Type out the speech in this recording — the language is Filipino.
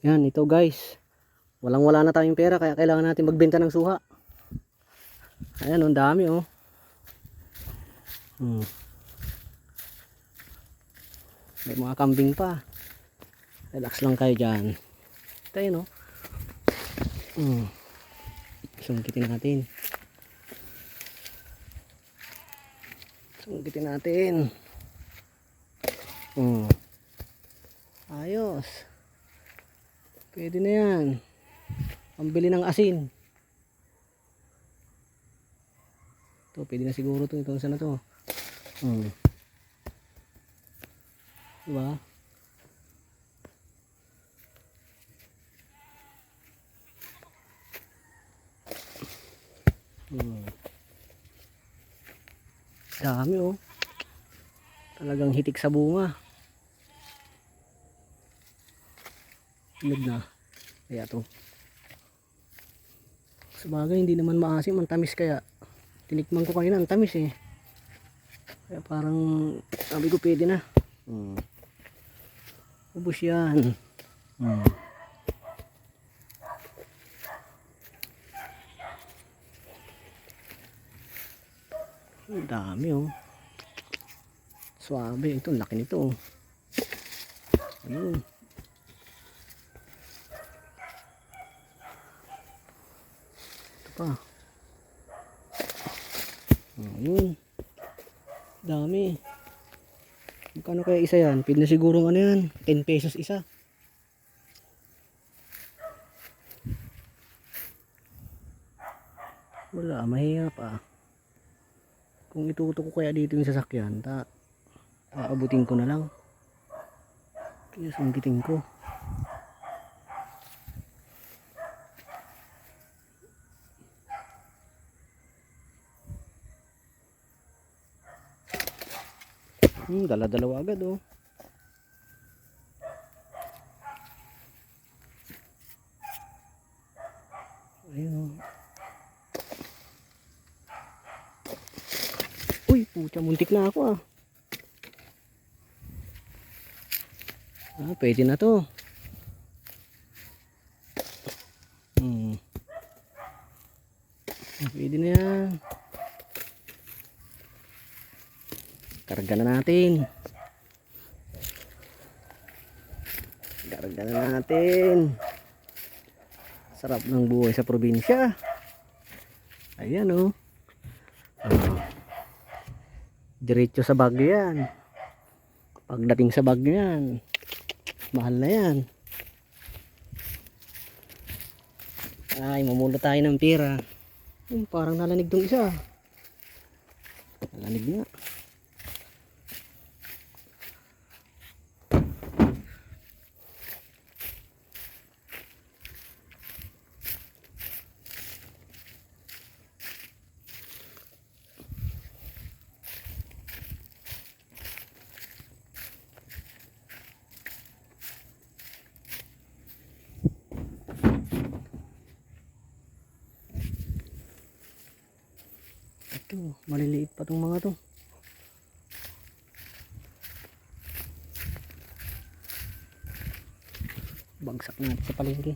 Yan, ito guys. Walang-wala na tayong pera kaya kailangan natin magbenta ng suha. Ayan, ang dami oh. May mga kambing pa. Relax lang kayo dyan. Tayo no. Sungkitin natin. Sungkitin natin. Ayos. Pwede na yan. Pambili ng asin. Ito, pwede na siguro ito. Itong sana to. Diba? Dami oh. Talagang hitik sa bunga. Tulad na. Kaya to. Sabagay hindi naman maasim. Ang tamis kaya. Tinikman ko kanina. Ang tamis eh. Kaya parang sabi ko pwede na. Ubus yan. Ang dami oh. Suabe. Ito laki nito oh. Ayun. Ito pa. Ayun. Dami. Magkano kaya isa yan? Pwede na siguro ano yan? 10 pesos isa. Wala, mahirap ah. Kung ituto ko kaya dito yung sasakyan, aabutin ko na lang. Kaya sungkitin ko. Dala-dalawa agad oh. Ayun oh. Uy, pucha, muntik na ako ah. Pwede na to. Pwede na yan. Karga na natin. Karga na natin. Sarap ng buhay sa probinsya. Ayan oh. Diretso sa Baguio yan. Pagdating sa Baguio yan, mahal na yan. Ay, mamula tayo ng pera. Parang nalanig tong isa. Nalanig nga. Ito, maliliit pa tong mga to. Bagsak natin sa palengke.